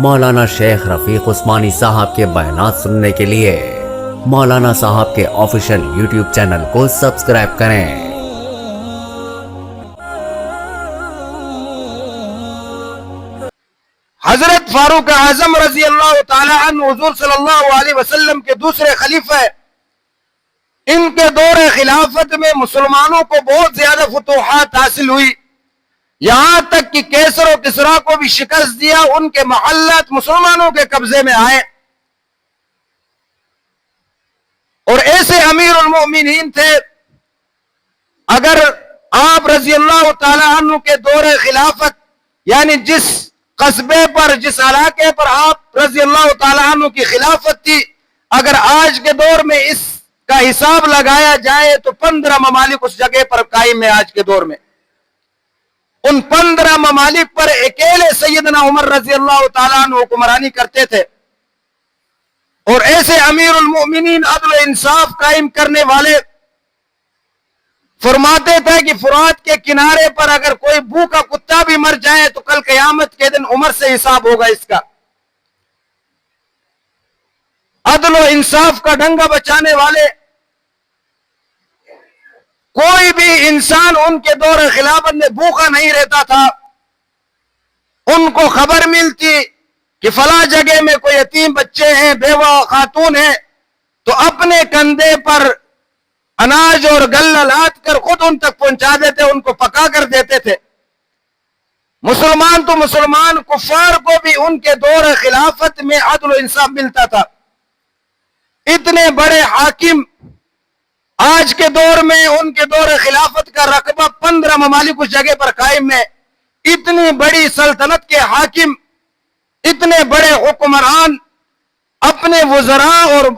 مولانا شیخ رفیق عثمانی صاحب کے بیانات سننے کے لیے مولانا صاحب کے آفیشیل یوٹیوب چینل کو سبسکرائب کریں۔ حضرت فاروق اعظم رضی اللہ تعالی عنہ حضور صلی اللہ علیہ وسلم کے دوسرے خلیفہ ہیں۔ ان کے دور خلافت میں مسلمانوں کو بہت زیادہ فتوحات حاصل ہوئی، یہاں تک کہ کیسر و کسریٰ کو بھی شکست دیا، ان کے محلات مسلمانوں کے قبضے میں آئے، اور ایسے امیر المؤمنین تھے۔ اگر آپ رضی اللہ تعالی عنہ کے دور خلافت، یعنی جس قصبے پر، جس علاقے پر آپ رضی اللہ تعالی عنہ کی خلافت تھی، اگر آج کے دور میں اس کا حساب لگایا جائے تو 15 ممالک اس جگہ پر قائم ہے۔ آج کے دور میں ان 15 ممالک پر اکیلے سیدنا عمر رضی اللہ تعالیٰ عنہ حکمرانی کرتے تھے، اور ایسے امیر المؤمنین عدل و انصاف قائم کرنے والے فرماتے تھے کہ فرات کے کنارے پر اگر کوئی بھوکا کتا بھی مر جائے تو کل قیامت کے دن عمر سے حساب ہوگا اس کا۔ عدل و انصاف کا ڈنگا بچانے والے، کوئی بھی انسان ان کے دور خلافت میں بھوکا نہیں رہتا تھا۔ ان کو خبر ملتی کہ فلاں جگہ میں کوئی یتیم بچے ہیں، بیوہ خاتون ہیں، تو اپنے کندھے پر اناج اور غلہ لاد کر خود ان تک پہنچا دیتے، ان کو پکا کر دیتے تھے۔ مسلمان تو مسلمان، کفار کو بھی ان کے دور خلافت میں عدل و انصاف ملتا تھا۔ اتنے بڑے حاکم آج کے دور میں، ان کے دور خلافت کا رقبہ 15 ممالک اس جگہ پر قائم ہے۔ اتنی بڑی سلطنت کے حاکم، اتنے بڑے حکمران اپنے وزراء اور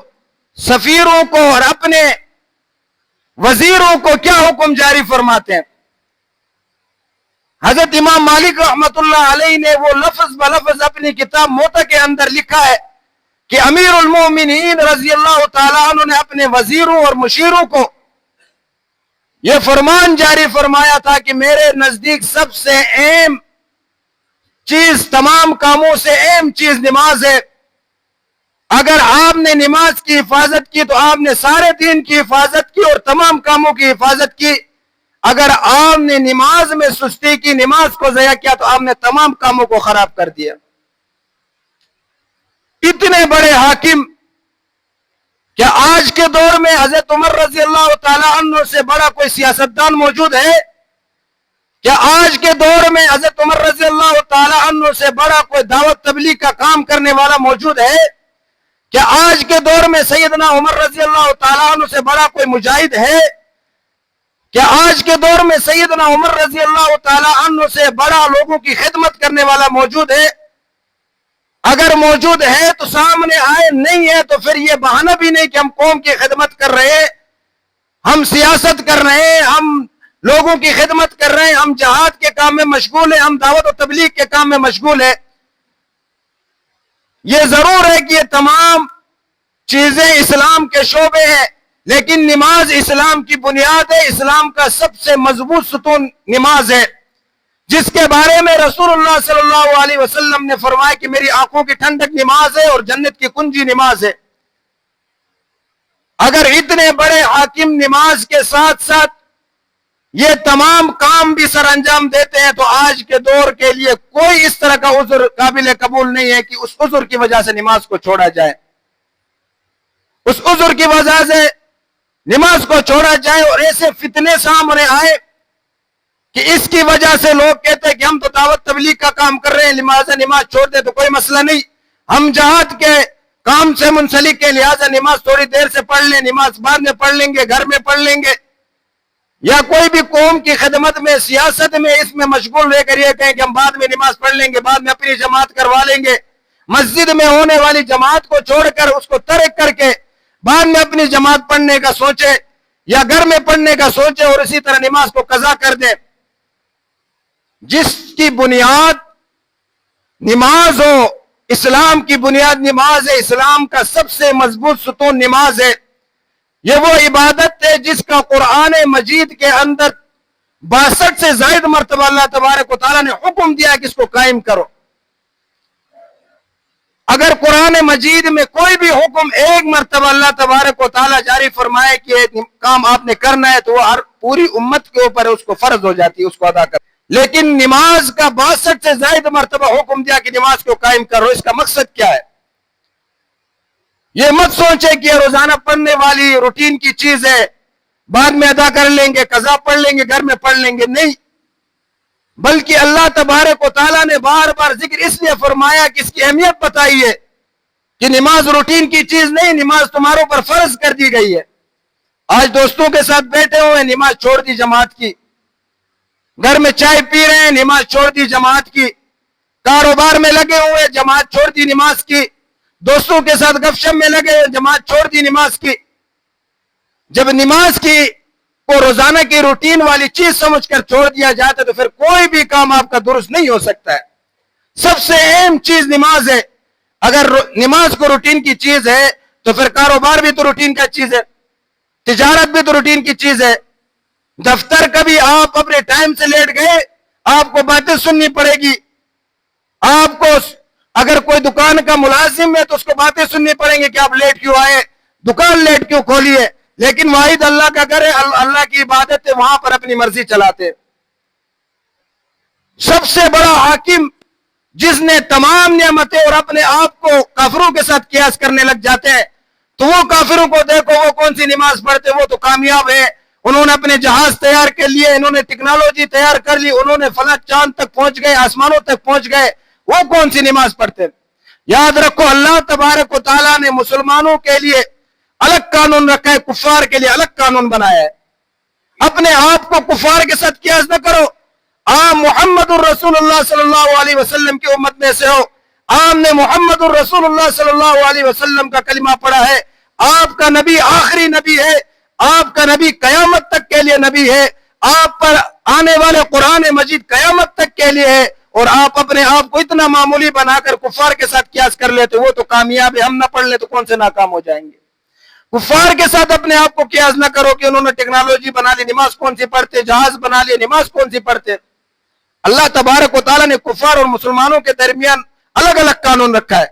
سفیروں کو اور اپنے وزیروں کو کیا حکم جاری فرماتے ہیں؟ حضرت امام مالک رحمت اللہ علیہ نے وہ لفظ بلفظ اپنی کتاب موطا کے اندر لکھا ہے کہ امیر المومنین رضی اللہ تعالیٰ عنہ نے اپنے وزیروں اور مشیروں کو یہ فرمان جاری فرمایا تھا کہ میرے نزدیک سب سے اہم چیز، تمام کاموں سے اہم چیز نماز ہے۔ اگر آپ نے نماز کی حفاظت کی تو آپ نے سارے دین کی حفاظت کی اور تمام کاموں کی حفاظت کی۔ اگر آپ نے نماز میں سستی کی، نماز کو ضائع کیا، تو آپ نے تمام کاموں کو خراب کر دیا۔ اتنے بڑے حاکم، کیا آج کے دور میں حضرت عمر رضی اللہ تعالی عنہ سے بڑا کوئی سیاستدان موجود ہے؟ کیا آج کے دور میں حضرت عمر رضی اللہ تعالی عنہ سے بڑا کوئی دعوت تبلیغ کا کام کرنے والا موجود ہے؟ کیا آج کے دور میں سیدنا عمر رضی اللہ تعالیٰ عنہ سے بڑا کوئی مجاہد ہے؟ کیا آج کے دور میں سیدنا عمر رضی اللہ تعالیٰ عنہ سے بڑا لوگوں کی خدمت کرنے والا موجود ہے؟ اگر موجود ہے تو سامنے آئے، نہیں ہے تو پھر یہ بہانہ بھی نہیں کہ ہم قوم کی خدمت کر رہے ہیں، ہم سیاست کر رہے ہیں، ہم لوگوں کی خدمت کر رہے ہیں، ہم جہاد کے کام میں مشغول ہیں، ہم دعوت و تبلیغ کے کام میں مشغول ہیں۔ یہ ضرور ہے کہ یہ تمام چیزیں اسلام کے شعبے ہیں، لیکن نماز اسلام کی بنیاد ہے، اسلام کا سب سے مضبوط ستون نماز ہے، جس کے بارے میں رسول اللہ صلی اللہ علیہ وسلم نے فرمایا کہ میری آنکھوں کی ٹھنڈک نماز ہے اور جنت کی کنجی نماز ہے۔ اگر اتنے بڑے حاکم نماز کے ساتھ ساتھ یہ تمام کام بھی سر انجام دیتے ہیں تو آج کے دور کے لیے کوئی اس طرح کا عذر قابل قبول نہیں ہے کہ اس عذر کی وجہ سے نماز کو چھوڑا جائے، اس عذر کی وجہ سے نماز کو چھوڑا جائے۔ اور ایسے فتنے سامنے آئے کہ اس کی وجہ سے لوگ کہتے ہیں کہ ہم تو دعوت تبلیغ کا کام کر رہے ہیں، نماز چھوڑ دیں تو کوئی مسئلہ نہیں، ہم جہاد کے کام سے منسلک کے لہٰذا نماز تھوڑی دیر سے پڑھ لیں، نماز بعد میں پڑھ لیں گے، گھر میں پڑھ لیں گے، یا کوئی بھی قوم کی خدمت میں، سیاست میں، اس میں مشغول رہ کر یہ کہیں کہ ہم بعد میں نماز پڑھ لیں گے، بعد میں اپنی جماعت کروا لیں گے۔ مسجد میں ہونے والی جماعت کو چھوڑ کر، اس کو ترک کر کے بعد میں اپنی جماعت پڑھنے کا سوچے یا گھر میں پڑھنے کا سوچے اور اسی طرح نماز کو قضا کر دے۔ جس کی بنیاد نماز ہو، اسلام کی بنیاد نماز ہے، اسلام کا سب سے مضبوط ستون نماز ہے۔ یہ وہ عبادت ہے جس کا قرآن مجید کے اندر 62 سے زائد مرتبہ اللہ تبارک و تعالیٰ نے حکم دیا کہ اس کو قائم کرو۔ اگر قرآن مجید میں کوئی بھی حکم ایک مرتبہ اللہ تبارک و تعالیٰ جاری فرمائے کہ یہ کام آپ نے کرنا ہے تو وہ ہر پوری امت کے اوپر اس کو فرض ہو جاتی ہے اس کو ادا کر. لیکن نماز کا 62 سے زائد مرتبہ حکم دیا کہ نماز کو قائم کرو. اس کا مقصد کیا ہے؟ یہ مت سوچے کہ یہ روزانہ پڑھنے والی روٹین کی چیز ہے, بعد میں ادا کر لیں گے, قضا پڑھ لیں گے, گھر میں پڑھ لیں گے. نہیں, بلکہ اللہ تبارک و تعالیٰ نے بار بار ذکر اس لیے فرمایا کہ اس کی اہمیت بتائی ہے کہ نماز روٹین کی چیز نہیں, نماز تمہاروں پر فرض کر دی گئی ہے. آج دوستوں کے ساتھ بیٹھے ہوئے ہیں, نماز چھوڑ دی جماعت کی. گھر میں چائے پی رہے ہیں, نماز چھوڑ دی جماعت کی. کاروبار میں لگے ہوئے, جماعت چھوڑ دی نماز کی. دوستوں کے ساتھ گپ شپ میں لگے, جماعت چھوڑ دی نماز کی. جب نماز کی کو روزانہ کی روٹین والی چیز سمجھ کر چھوڑ دیا جاتا ہے تو پھر کوئی بھی کام آپ کا درست نہیں ہو سکتا ہے. سب سے اہم چیز نماز ہے. اگر نماز کو روٹین کی چیز ہے تو پھر کاروبار بھی تو روٹین کا چیز ہے, تجارت بھی تو روٹین کی چیز ہے. دفتر کبھی آپ اپنے ٹائم سے لیٹ گئے, آپ کو باتیں سننی پڑے گی. آپ کو اگر کوئی دکان کا ملازم ہے تو اس کو باتیں سننی پڑیں گی کہ آپ لیٹ کیوں آئے, دکان لیٹ کیوں کھولی ہے. لیکن واحد اللہ کا گھر ہے, اللہ کی عبادت ہے, وہاں پر اپنی مرضی چلاتے. سب سے بڑا حاکم جس نے تمام نعمتیں اور اپنے آپ کو کافروں کے ساتھ قیاس کرنے لگ جاتے ہیں تو وہ کافروں کو دیکھو وہ کون سی نماز پڑھتے, وہ تو کامیاب ہے. انہوں نے اپنے جہاز تیار کر لیے, انہوں نے ٹیکنالوجی تیار کر لی, انہوں نے فلاں چاند تک پہنچ گئے, آسمانوں تک پہنچ گئے, وہ کون سی نماز پڑھتے. یاد رکھو اللہ تبارک و تعالیٰ نے مسلمانوں کے لیے الگ قانون رکھا ہے, کفار کے لیے الگ قانون بنایا ہے. اپنے آپ کو کفار کے ساتھ قیاس نہ کرو. آپ محمد الرسول اللہ صلی اللہ علیہ وسلم کی امت میں سے ہو, آپ نے محمد الرسول اللہ صلی اللہ علیہ وسلم کا کلمہ پڑھا ہے. آپ کا نبی آخری نبی ہے, آپ کا نبی قیامت تک کے لیے نبی ہے, آپ پر آنے والے قرآن مجید قیامت تک کے لیے ہے, اور آپ اپنے آپ کو اتنا معمولی بنا کر کفار کے ساتھ قیاس کر لیتے, وہ تو کامیاب ہے, ہم نہ پڑھ لیں تو کون سے ناکام ہو جائیں گے. کفار کے ساتھ اپنے آپ کو قیاس نہ کرو کہ انہوں نے ٹیکنالوجی بنا لی, نماز کون سی پڑھتے, جہاز بنا لیے, نماز کون سی پڑھتے. اللہ تبارک و تعالیٰ نے کفار اور مسلمانوں کے درمیان الگ الگ قانون رکھا ہے.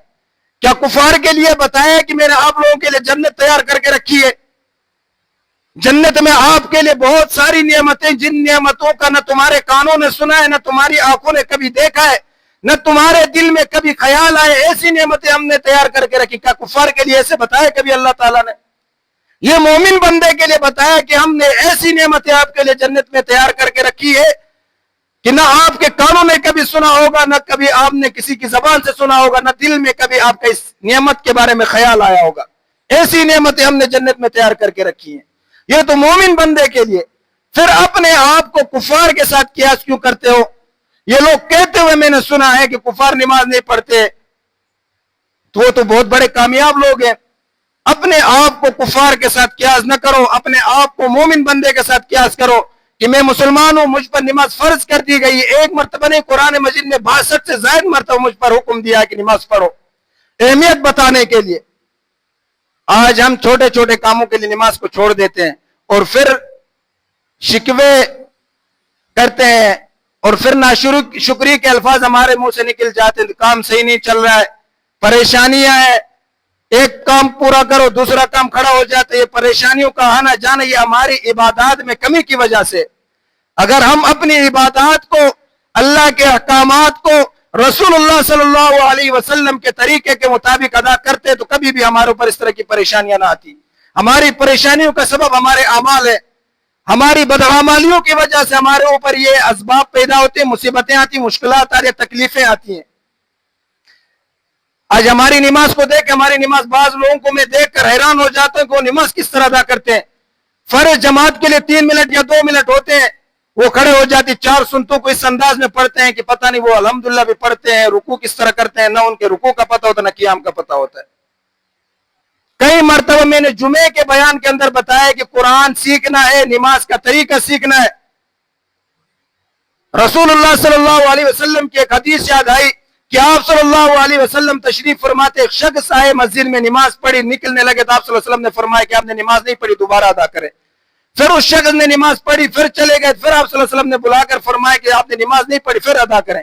کیا کفار کے لیے بتایا کہ میں نے آپ لوگوں کے لیے جنت تیار کر کے رکھی ہے؟ جنت میں آپ کے لیے بہت ساری نعمتیں, جن نعمتوں کا نہ تمہارے کانوں نے سنا ہے, نہ تمہاری آنکھوں نے کبھی دیکھا ہے, نہ تمہارے دل میں کبھی خیال آئے, ایسی نعمتیں ہم نے تیار کر کے رکھی. کیا کفار کے لیے ایسے بتایا کبھی اللہ تعالیٰ نے؟ یہ مومن بندے کے لیے بتایا کہ ہم نے ایسی نعمتیں آپ کے لیے جنت میں تیار کر کے رکھی ہے کہ نہ آپ کے کانوں نے کبھی سنا ہوگا, نہ کبھی آپ نے کسی کی زبان سے سنا ہوگا, نہ دل میں کبھی آپ کا اس نعمت کے بارے میں خیال آیا ہوگا. ایسی نعمتیں ہم نے جنت میں تیار کر کے رکھی ہیں. یہ تو مومن بندے کے لیے. پھر اپنے آپ کو کفار کے ساتھ قیاس کیوں کرتے ہو؟ یہ لوگ کہتے ہوئے میں نے سنا ہے کہ کفار نماز نہیں پڑھتے, تو وہ تو بہت بڑے کامیاب لوگ ہیں. اپنے آپ کو کفار کے ساتھ قیاس نہ کرو, اپنے آپ کو مومن بندے کے ساتھ قیاس کرو کہ میں مسلمان ہوں, مجھ پر نماز فرض کر دی گئی. ایک مرتبہ نہیں, قرآن مجید نے 62 سے زائد مرتبہ مجھ پر حکم دیا کہ نماز پڑھو, اہمیت بتانے کے لیے. آج ہم چھوٹے چھوٹے کاموں کے لیے نماز کو چھوڑ دیتے ہیں اور پھر شکوے کرتے ہیں, اور پھر ناشکری کے الفاظ ہمارے منہ سے نکل جاتے ہیں. کام صحیح نہیں چل رہا ہے, پریشانیاں ہیں, ایک کام پورا کرو دوسرا کام کھڑا ہو جاتا ہے. یہ پریشانیوں کا آنا جانا یہ ہماری عبادات میں کمی کی وجہ سے. اگر ہم اپنی عبادات کو, اللہ کے احکامات کو رسول اللہ صلی اللہ علیہ وسلم کے طریقے کے مطابق ادا کرتے تو کبھی بھی ہمارے اوپر اس طرح کی پریشانیاں نہ آتی. ہماری پریشانیوں کا سبب ہمارے اعمال ہے. ہماری بدعمالیوں کی وجہ سے ہمارے اوپر یہ اسباب پیدا ہوتے ہیں, مصیبتیں آتی, مشکلات آ رہی, تکلیفیں آتی ہیں. آج ہماری نماز کو دیکھ, ہماری نماز بعض لوگوں کو میں دیکھ کر حیران ہو جاتا ہوں کہ وہ نماز کس طرح ادا کرتے ہیں. فرض جماعت کے لیے 3 منٹ یا 2 منٹ ہوتے ہیں, وہ کھڑے ہو جاتی, 4 سنتوں کو اس انداز میں پڑھتے ہیں کہ پتہ نہیں وہ الحمدللہ بھی پڑھتے ہیں, رکوع کس طرح کرتے ہیں, نہ ان کے رکوع کا پتہ ہوتا, نہ قیام کا پتہ ہوتا ہے. کئی مرتبہ میں نے جمعے کے بیان کے اندر بتایا کہ قرآن سیکھنا ہے, نماز کا طریقہ سیکھنا ہے. رسول اللہ صلی اللہ علیہ وسلم کی ایک حدیث یاد آئی کہ آپ صلی اللہ علیہ وسلم تشریف فرماتے, ایک شخص آئے مسجد میں, نماز پڑھی, نکلنے لگے تو آپ صلی اللہ علیہ وسلم نے فرمایا کہ آپ نے نماز نہیں پڑھی, دوبارہ ادا کریں. پھر اس شخص نے نماز پڑھی, پھر چلے گئے, پھر آپ صلی اللہ علیہ وسلم نے بلا کر فرمایا کہ آپ نے نماز نہیں پڑھی, پھر ادا کریں.